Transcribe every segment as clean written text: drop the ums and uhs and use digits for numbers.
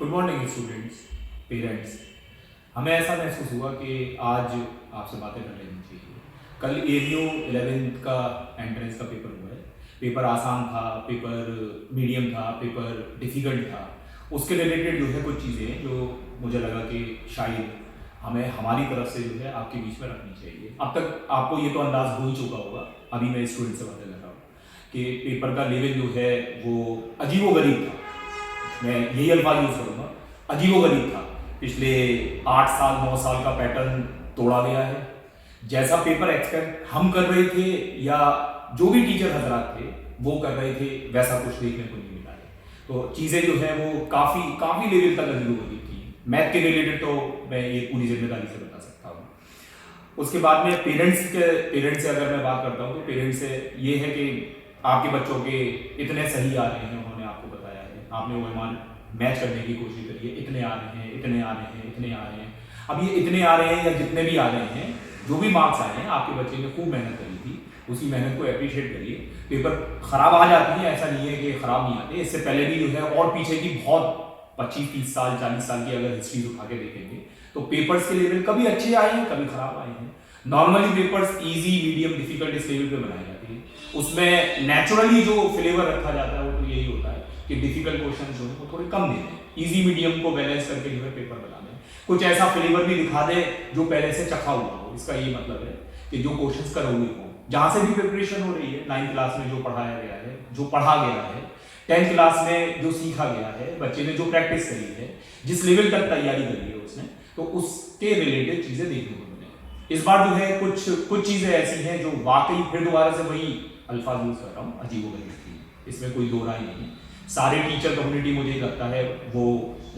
Good morning students, parents. हमें ऐसा महसूस हुआ कि आज आपसे बातें कर लेनी चाहिए। कल एमयू 11th का एंट्रेंस का पेपर हुआ है। पेपर आसान था, पेपर मीडियम था, पेपर डिफ़िकल्ट था। उसके रिलेटेड जो है कुछ चीज़ें जो मुझे लगा कि शायद हमें हमारी तरफ से जो है आपके बीच में रखनी चाहिए। अब तक आपको ये तो अंदाज़ हो ही चुका होगा, अभी मैं स्टूडेंट से बातें कर रहा हूँ कि पेपर का लेवल जो है वो अजीबोगरीब था। मैं यही अल्फाज यूज़ करूँगा, अजीबोगरीब था। पिछले 8 साल 9 साल का पैटर्न तोड़ा गया है। जैसा पेपर एक्सपेक्ट हम कर रहे थे या जो भी टीचर हजरात थे वो कर रहे थे, वैसा कुछ देखने को नहीं मिला है। तो चीज़ें जो है वो काफ़ी काफ़ी लेवल तक अजीबोगरीब थी। मैथ के रिलेटेड तो मैं ये पूरी जिम्मेदारी से बता सकता हूँ। उसके बाद में पेरेंट्स से अगर मैं बात करता हूँ तो पेरेंट्स से ये है कि आपके बच्चों के इतने सही आ रहे हैं, उन्होंने आपको बताया है, आपने वो ईमान मैच करने की कोशिश करी है, इतने आ रहे हैं, इतने आ रहे हैं, इतने आ रहे हैं। अब ये इतने आ रहे हैं या जितने भी आ रहे हैं, जो भी मार्क्स आए हैं, आपके बच्चे ने खूब मेहनत करी थी, उसी मेहनत को अप्रिशिएट करिए। पेपर खराब आ जाती है, ऐसा नहीं है कि खराब नहीं आते। इससे पहले भी जो है और पीछे की बहुत 25-30 साल 40 साल की अगर हिस्ट्री उठा के देखेंगे तो पेपर्स के लेवल कभी अच्छे आए हैं, कभी खराब आए हैं। Normally papers easy, medium, difficult इस लेवल पे बनाई जाती है। उसमें नेचुरली जो फ्लेवर रखा जाता है वो तो यही होता है कि डिफिकल्ट क्वेश्चन जो है वो थोड़े कम देते हैं, इजी मीडियम को बैलेंस करके जो है पेपर बना दें। कुछ ऐसा फ्लेवर भी दिखा दे जो पहले से चखा हुआ हो। इसका ये मतलब है कि जो क्वेश्चन कर हुए हो, जहां से भी प्रिपरेशन हो रही है, 9th क्लास में जो पढ़ाया गया है, जो पढ़ा गया है, 10th क्लास में जो सीखा गया है, बच्चे ने जो प्रैक्टिस करी है, जिस लेवल तक तैयारी करी है उसने, तो उसके रिलेटेड चीजें देखने को मिले। इस बार जो है कुछ चीजें ऐसी हैं जो वाकई फिर दोबारा से वही अल्फाज यूज कर रहा हूँ, अजीबोगरीब थी। इसमें कोई दो राय नहीं है। सारे टीचर कम्युनिटी मुझे लगता है वो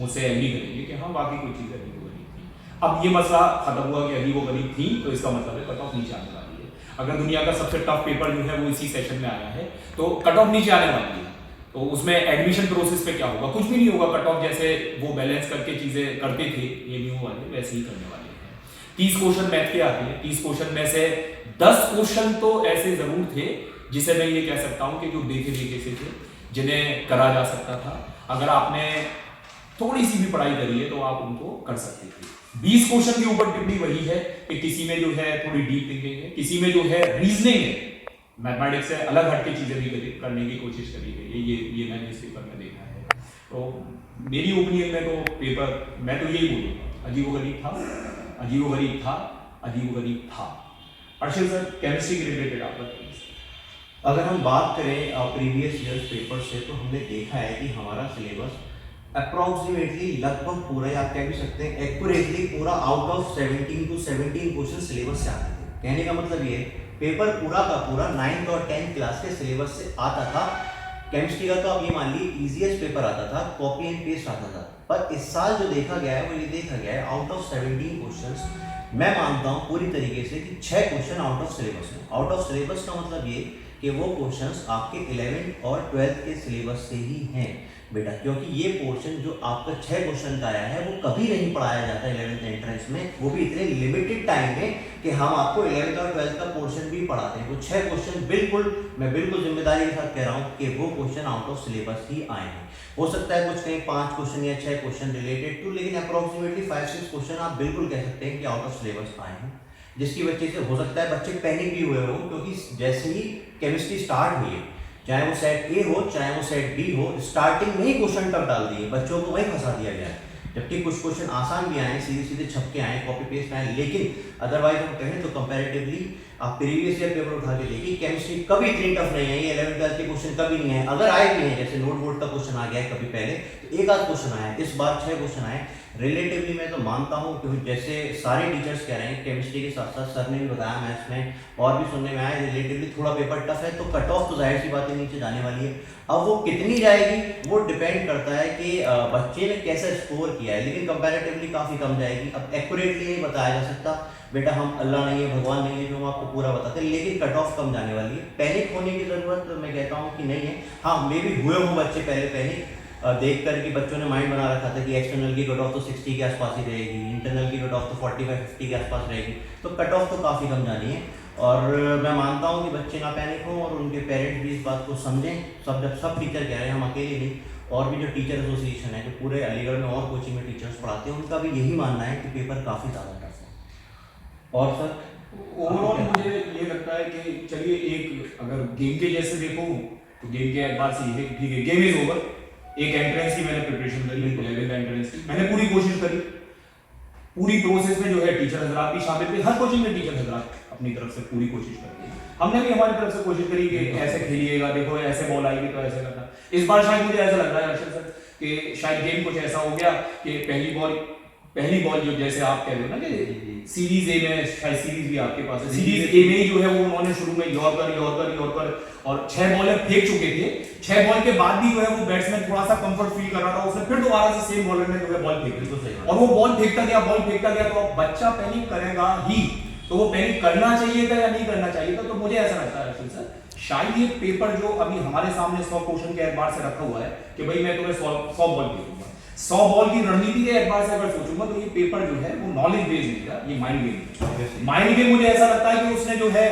मुझसे एग्री करेंगे कि हाँ वाकई कोई चीज़ अजीबोगरीब थी। अब ये मसला खत्म हुआ कि अजीबोगरीब थी, तो इसका मतलब है कट ऑफ नीचे आने वाली है। अगर दुनिया का सबसे टफ पेपर जो है वो इसी सेशन में आया है तो कट ऑफ नीचे आने वाली है। तो उसमें एडमिशन प्रोसेस पे क्या होगा? कुछ भी नहीं होगा। कट ऑफ जैसे वो बैलेंस करके चीजें करते थे ये न्यू वाले, वैसे ही करने वाले हैं। 30 क्वेश्चन मैथ के आते हैं। 30 क्वेश्चन में से 10 क्वेश्चन तो ऐसे जरूर थे जिसे मैं ये कह सकता हूं कि जो देखे से थे, जिन्हें करा जा सकता था। अगर आपने थोड़ी सी भी पढ़ाई करी है तो आप उनको कर सकते थे। 20 क्वेश्चन के ऊपर टिप्पणी वही है कि किसी में जो है थोड़ी डीप थिंकिंग है, किसी में जो है रीजनिंग है, मैथमेटिक्स से अलग हटके चीजें भी करने की कोशिश करी गई है। ये मैंने इस पेपर में देखा है। तो मेरी ओपिनियन में तो पेपर, मैं तो यही बोलूँगा, अजीबोगरीब था, अजीबोगरीब था, अजीबोगरीब था। अर्शद सर, केमिस्ट्री के रिलेटेड आप बताइए। अगर हम बात करें प्रीवियस ईयर्स पेपर से, तो हमने देखा है कि हमारा सिलेबस अप्रॉक्सीमेटली लगभग पूरा, या आप कह भी सकते हैं एक्यूरेटली पूरा, out of 17 to 17 question syllabus से आते थे। कहने का मतलब ये पेपर पूरा का पूरा 9th और 10th क्लास के सिलेबस से आता था। केमिस्ट्री का तो आप ये मान लीजिए ईजीएस्ट पेपर आता था, कॉपी एंड पेस्ट आता था। पर इस साल जो देखा गया है वो ये देखा गया है आउट ऑफ 17 क्वेश्चंस, मैं मानता हूँ पूरी तरीके से कि 6 क्वेश्चन आउट ऑफ सिलेबस में। आउट ऑफ सिलेबस का मतलब ये कि वो क्वेश्चंस आपके 11th और 12th के सिलेबस से ही हैं बेटा, क्योंकि ये पोर्शन जो आपका 6 क्वेश्चन का आया है वो कभी नहीं पढ़ाया जाता 11th एंट्रेंस में, वो भी इतने लिमिटेड टाइम में कि हम आपको 11th और 12th का पोर्शन भी पढ़ाते हैं। वो 6 क्वेश्चन बिल्कुल, मैं बिल्कुल जिम्मेदारी के साथ कह रहा हूँ कि वो क्वेश्चन आउट ऑफ सिलेबस ही आए हैं। हो सकता है कुछ कहीं 5 क्वेश्चन या 6 क्वेश्चन रिलेटेड टू, लेकिन अप्रॉक्सीमेटली 5-6 क्वेश्चन आप बिल्कुल कह सकते हैं कि आउट ऑफ सिलेबस आए हैं, जिसकी वजह से हो सकता है बच्चे पैनिक भी हुए हो, क्योंकि जैसे ही केमिस्ट्री स्टार्ट हुई है, चाहे वो सेट ए हो चाहे वो सेट बी हो, स्टार्टिंग में ही क्वेश्चन टफ डाल दिए, बच्चों को वहीं फंसा दिया गया है। जबकि कुछ क्वेश्चन आसान भी आए, सीधे सीधे छपके आए, कॉपी पेस्ट आए, लेकिन अदरवाइज हम कहें तो कंपैरेटिवली आप प्रीवियस ईयर पेपर उठा के देखिए, केमिस्ट्री कभी इतनी टफ नहीं है। 11th 12th के क्वेश्चन कभी नहीं है, अगर आए भी हैं जैसे नोट बोर्ड का क्वेश्चन आ गया है कभी पहले, तो एक आध क्वेश्चन आया है। इस बार 6 क्वेश्चन आए। रिलेटिवली मैं तो मानता हूँ, क्योंकि जैसे सारे टीचर्स कह रहे हैं, केमिस्ट्री के साथ साथ सर ने भी बताया, मैथ्स में और भी सुनने में आया, रिलेटिवली थोड़ा पेपर टफ है, तो कट ऑफ तो जाहिर सी बात है नीचे जाने वाली है। अब वो कितनी जाएगी वो डिपेंड करता है कि बच्चे ने कैसा स्कोर किया है, लेकिन कंपैरेटिवली काफ़ी कम जाएगी। अब एक्यूरेटली नहीं बताया जा सकता बेटा, हम अल्लाह नहीं है, भगवान नहीं है जो हम आपको पूरा बताते हैं, लेकिन कट ऑफ कम जाने वाली है। पैनिक होने की ज़रूरत मैं कहता हूँ कि नहीं है। हाँ, मे भी हुए हों बच्चे पहले पैनिक देख कर कि बच्चों ने माइंड बना रखा था कि एक्सटर्नल की कट ऑफ तो 60 के आसपास ही रहेगी, इंटरनल की कट ऑफ तो 45-50 के आसपास रहेगी, तो कट ऑफ तो काफ़ी कम जानी है। और मैं मानता हूँ कि बच्चे ना पैनिक हों और उनके पेरेंट्स भी इस बात को समझें। सब जब सब टीचर कह रहे हैं, हम अकेले नहीं, और भी जो टीचर एसोसिएशन है, जो पूरे अलीगढ़ में और कोचिंग में टीचर्स पढ़ाते हैं, उनका भी यही मानना है कि पेपर काफ़ी ज़्यादा टफ है। और सर ओवरऑल मुझे ये लगता है कि चलिए एक अगर गेम के जैसे देखो तो गेम के एतबार से ये है कि ठीक है गेम इज ओवर। एक एंट्रेंस की मैंने प्रिपरेशन करी, 11th एंट्रेंस की मैंने पूरी कोशिश करी। पूरी प्रोसेस में जो है टीचर हजरात भी शामिल थे, हर कोचिंग में टीचर हजरात अपनी तरफ से पूरी कोशिश करते हैं। हमने भी हमारी तरफ से कोशिश करी कि ऐसे खेलिएगा, देखो ऐसे बॉल आएगी तो ऐसे करना। इस बार शायद मुझे ऐसा लग रहा है अर्शद सर कि शायद गेम कुछ ऐसा हो गया कि पहली बॉल जो जैसे आप कह रहे हो ना कि सीरीज ए में, शायद सीरीज भी आपके पास है, सीरीज ए में ही जो है वो उन्होंने शुरू में यॉर्कर और 6 बॉलर फेंक चुके थे। 6 बॉल के बाद भी जो है वो बैट्समैन थोड़ा सा कंफर्ट फील कर रहा था, उसने फिर दोबारा से सेम बॉलर ने जो है बॉल फेंक दी और वो बॉल फेंकता गया तो अब बच्चा पैनिक करेगा ही, तो वो पैनिक करना चाहिए था या नहीं करना चाहिए था। तो मुझे ऐसा लगता है अर्शद सर शायद ये पेपर जो अभी हमारे सामने 100 क्वेश्चन के एतबार से रखा हुआ है कि भाई मैं तुम्हें 100 बॉल भेजूंगा, 100 बॉल की रणनीति के एतबार से अगर सोचूंगा तो ये पेपर जो है वो नॉलेज बेस्ड नहीं था, ये माइंड गेम है। माइंड गेम मुझे ऐसा लगता है कि उसने जो है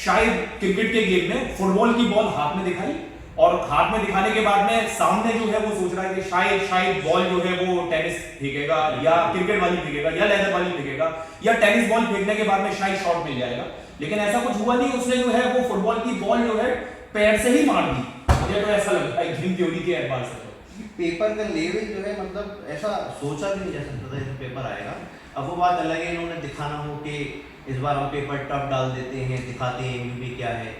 शायद क्रिकेट के गेम में फुटबॉल की बॉल हाथ में दिखाई और हाथ में दिखाने के बाद में सामने जो है वो सोच रहा है कि शायद बॉल जो है वो टेनिस फेंकेगा या क्रिकेट वाली फेंकेगा या लेदर वाली फेंकेगा या टेनिस बॉल फेंकने के बाद में शायद शॉट मिल जाएगा, लेकिन ऐसा कुछ हुआ नहीं। उसने जो है वो फुटबॉल की बॉल जो है पैर से ही मार दी। मुझे तो ऐसा लगता है गेम थ्योरी के एतबार से पेपर का लेवल जो है मतलब ऐसा सोचा भी नहीं जा सकता था ऐसा पेपर आएगा। अब वो बात अलग है, इन्होंने दिखाना हो कि इस बार हम पेपर टफ डाल देते हैं, दिखाते हैं भी क्या है।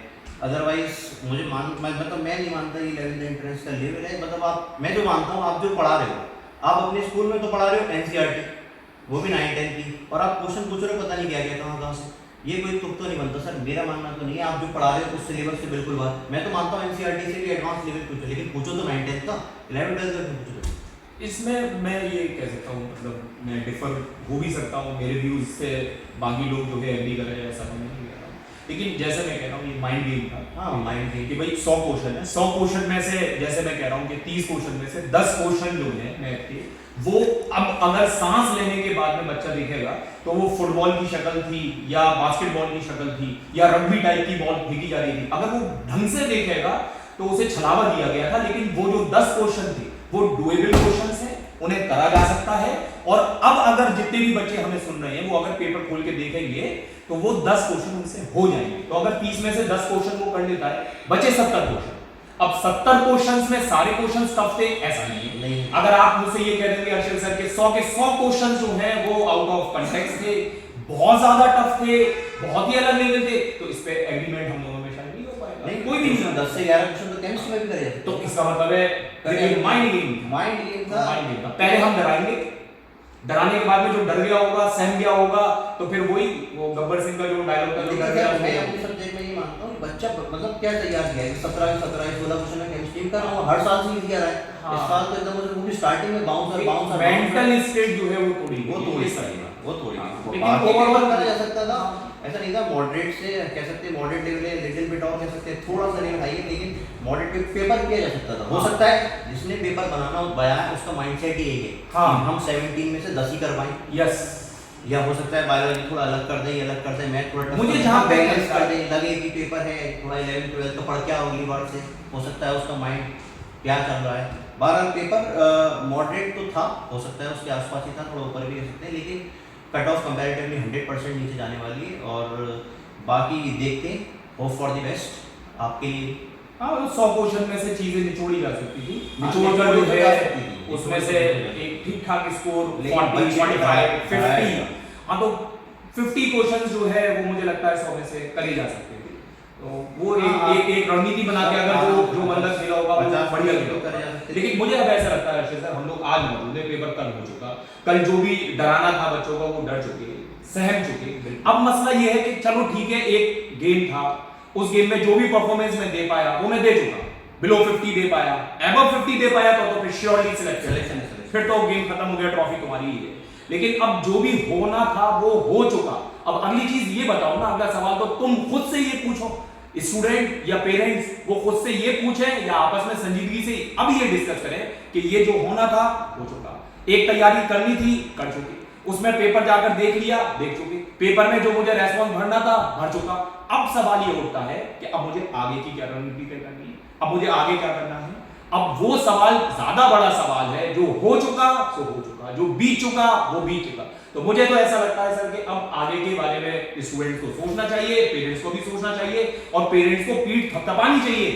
अदरवाइज मुझे मतलब मैं नहीं मानता ये 11th एंट्रेंस का लेवल है। मतलब मैं जो मानता हूँ, आप जो पढ़ा रहे हो, आप अपने स्कूल में तो पढ़ा रहे हो NCERT, वो भी 9-10 की, और आप क्वेश्चन पूछ रहे हो पता नहीं क्या क्या कहाँ से। ये कोई तुक तो नहीं बनता सर, मेरा मानना तो नहीं है। आप जो पढ़ा रहे हो उस सिलेबस से बिल्कुल बात, मैं तो मानता हूँ NCERT से भी एडवांस लेवल पूछो, लेकिन पूछो तो 9-10 का, 11th-12 का पूछो। इसमें मैं ये कह सकता हूँ, मतलब मैं डिफर हो भी सकता हूँ, मेरे व्यूज से बाकी लोग जो है एग्री करें ऐसा मैं नहीं कह रहा हूँ, लेकिन जैसे मैं कह रहा हूँ ये माइंड गेम था। हाँ, माइंड गेम कि भाई 100 क्वेश्चन है, 100 क्वेश्चन में से जैसे मैं कह रहा हूँ कि 30 क्वेश्चन में से 10 क्वेश्चन जो है मैथ के, वो अब अगर सांस लेने के बाद में बच्चा देखेगा तो वो फुटबॉल की शक्ल थी या बास्केटबॉल की शक्ल थी या रग्बी टाइप की बॉल फेंकी जा रही थी। अगर वो ढंग से देखेगा तो उसे छलावा दिया गया था, लेकिन वो जो 10 क्वेश्चन थे वो डुएबल क्वेश्चंस हैं, उन्हें करा जा सकता है। और अब अगर जितने भी बच्चे हमें सुन रहे हैं वो अगर पेपर खोल के देखेंगे तो वो 10 क्वेश्चन उनसे हो जाएंगे। तो अगर 30 में से 10 क्वेश्चन वो कर लेता है, बचे 70 क्वेश्चन। अब 70 क्वेश्चंस में सारे क्वेश्चंस टफ थे ऐसा नहीं है। अगर आप मुझसे ये कह देंगे अर्शद सर के 100 क्वेश्चन जो हैं वो आउट ऑफ कंटेक्स्ट थे, बहुत ज्यादा टफ थे, बहुत ही अलग लेवल थे, तो इस पे एग्रीमेंट हम दोनों में शायद नहीं हो पाएगा। नहीं, कोई भी नहीं। 10 से 11 क्वेश्चन तो केमिस्ट्री में भी करे, तो इसका मतलब है माइंड गेम था। पहले हम डराएंगे, डराने के बाद में जो डर गया होगा, सहम गया होगा, तो फिर वही वो गब्बर सिंह का जो डायलॉग था, जो डर गया। मैं अपने सब्जेक्ट में ये मानता हूँ बच्चा मतलब क्या तैयार किया है, 17 16 क्वेश्चन में केमिस्ट्री कर रहा हूँ, हर साल से इजी आ रहा है। हाँ। इस साल तो एकदम वो भी स्टार्टिंग में बाउंसर मेंटल स्टेट जो है वो थोड़ी लेकिन ओवरऑल करा जा सकता था, ऐसा नहीं था। मॉडरेट से कह सकते हैं, मॉडरेट लेवल है, लिटिल बिट और कह सकते हैं थोड़ा सा लेवल हाई है, लेकिन मॉडरेट पेपर किया जा सकता था। हो सकता है जिसने पेपर बनाना बनाया उसका माइंडसेट ही यही है। हाँ, हम 17 में से 10 ही करवाएं। यस, या हो सकता है बायोलॉजी थोड़ा अलग कर दें, मैथ थोड़ा मुझे जहाँ बैलेंस कर दें, लगे कि पेपर है थोड़ा 11-12 का पढ़ के आओ अगली बार से, हो सकता है उसका माइंड क्या चल रहा है। 12 पेपर मॉडरेट तो था, हो सकता है उसके आसपास ही था, थोड़ा ऊपर भी कह सकते हैं, लेकिन कट ऑफ कंपैरेटिवली 100% नीचे जाने वाली है। और बाकी देखते हैं, होप फॉर द बेस्ट आपके लिए। हाँ, 100 क्वेश्चन में से चीजें निचोड़ी जा सकती थी, निचोड़ कर जो है उसमें से एक ठीक ठाक स्कोर 40, 45, 50, हाँ तो 50 क्वेश्चन जो है वो मुझे लगता है 100 में से करे जा सकते थे। तो वो एक रणनीति बना के अगर वो जो बंदा खेला होगा वो बढ़िया खेला। लेकिन मुझे अब ऐसा लगता है अर्शद सर, हम लोग आज मौजूद है, पेपर कल हो चुका, कल जो भी डराना था बच्चों का वो डर चुके, सहम चुके। अब मसला ये है कि चलो ठीक है, एक गेम था, उस गेम में जो भी परफॉर्मेंस मैं दे पाया वो मैं दे चुका, बिलो 50 दे पाया, अबव 50 दे पाया तो फिर श्योरली सिलेक्शन, फिर तो गेम खत्म हो गया, ट्रॉफी तुम्हारी ही है। लेकिन अब जो भी होना था वो हो चुका। अब अगली चीज ये बताओ ना, अगला सवाल तो तुम खुद से ये पूछो, स्टूडेंट या पेरेंट्स वो खुद से ये पूछें या आपस में संजीदगी से अब ये डिस्कस करें कि ये जो होना था हो चुका, एक तैयारी करनी थी कर चुकी, उसमें पेपर जाकर देख लिया देख चुके, पेपर में जो मुझे रेस्पॉन्स भरना था भर चुका। अब सवाल ये उठता है कि अब मुझे आगे की क्या रणनीति तय करनी है, अब मुझे आगे क्या करना है। अब वो सवाल ज्यादा बड़ा सवाल है, जो हो चुका सो हो चुका, जो बीत चुका वो बीत चुका। तो मुझे तो ऐसा लगता है सर कि अब आगे के बारे में स्टूडेंट्स को सोचना चाहिए, पेरेंट्स को भी सोचना चाहिए, और पेरेंट्स को पीठ थपथपानी चाहिए,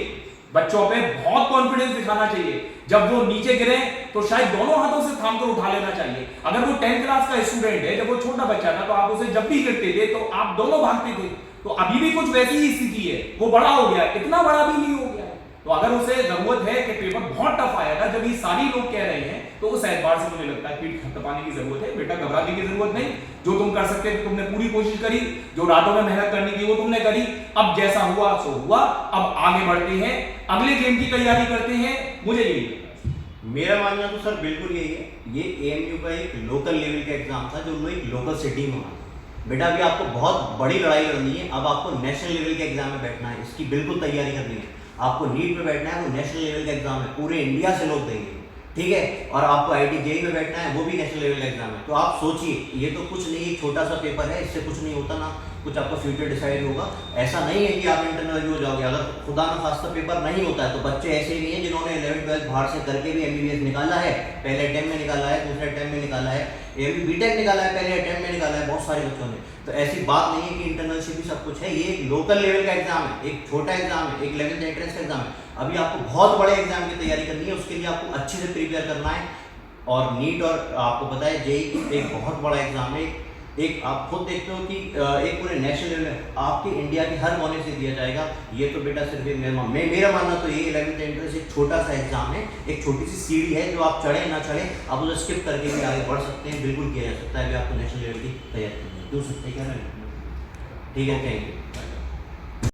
बच्चों पे बहुत कॉन्फिडेंस दिखाना चाहिए। जब वो नीचे गिरे तो शायद दोनों हाथों से थाम कर उठा लेना चाहिए। अगर वो 10th क्लास का स्टूडेंट है, जब वो छोटा बच्चा था, तो आप उसे जब भी गिरते थे तो आप दोनों भागते थे। तो अभी भी कुछ वैसी ही स्थिति है, वो बड़ा हो गया, इतना बड़ा भी नहीं हो गया है। तो अगर उसे जरूरत है कि पेपर बहुत टफ आएगा, जब ये सारी लोग कह रहे हैं, तो उस एतबार से मुझे लगता है पीठ थपथपाने की जरूरत है। बेटा घबराने की जरूरत नहीं, जो तुम कर सकते थे तुमने पूरी कोशिश करी, जो रातों में मेहनत करनी थी वो तुमने करी। अब जैसा हुआ सो हुआ, अब आगे बढ़ते हैं, अगले गेम की तैयारी करते हैं। मुझे यही लगता है। मेरा मानना तो सर बिल्कुल यही है, ये एएमयू का एक लोकल लेवल का एग्जाम था, जो हम लोग एक लोकल सिटी में हुआ। बेटा अभी आपको बहुत बड़ी लड़ाई लड़नी है, अब आपको नेशनल लेवल के एग्जाम में बैठना है, इसकी बिल्कुल तैयारी करनी है। आपको नीट में बैठना है, वो नेशनल लेवल का एग्जाम है, पूरे इंडिया से लोग देंगे, ठीक है। और आपको आईआईटी जेईई में बैठना है, वो भी नेशनल लेवल का एग्जाम है। तो आप सोचिए, ये तो कुछ नहीं, एक छोटा सा पेपर है, इससे कुछ नहीं होता ना, कुछ आपका फ्यूचर डिसाइड होगा। ऐसा नहीं है कि आप इंटरनल भी हो जाओगे। अगर खुदा ना खास्ता पेपर नहीं होता है, तो बच्चे ऐसे भी हैं जिन्होंने 11th-12th बाहर से करके भी एमबीबीएस निकाला है, पहले अटेम्प्ट में निकाला है, दूसरे अटेम्प्ट में निकाला है, एमबी बीटेक निकाला है, पहले अटेम्प्ट में निकाला है, बहुत सारे बच्चों ने। तो ऐसी बात नहीं है कि इंटरनल से भी सब कुछ है। ये एक लोकल लेवल का एग्जाम है, एक छोटा एग्जाम है, एक 11th एंट्रेंस का एग्जाम है। अभी आपको बहुत बड़े एग्जाम की तैयारी करनी है, उसके लिए आपको अच्छे से प्रिपेयर करना है। और नीट और आपको पता है जेईई एक बहुत बड़ा एग्जाम है। एक आप खुद देखते हो कि एक पूरे नेशनल लेवल में आपके इंडिया के हर कोने से दिया जाएगा। ये तो बेटा सिर्फ मेरा मानना तो ये 11th एंट्रेंस एक छोटा सा एग्जाम है, एक छोटी सी सीढ़ी है, जो आप चढ़े ना चढ़े आप उसे स्किप करके भी आगे बढ़ सकते हैं, बिल्कुल किया जा सकता है। अभी आपको नेशनल लेवल की तैयारी करनी है, क्यों सकते हैं, क्या ठीक है, थैंक यू।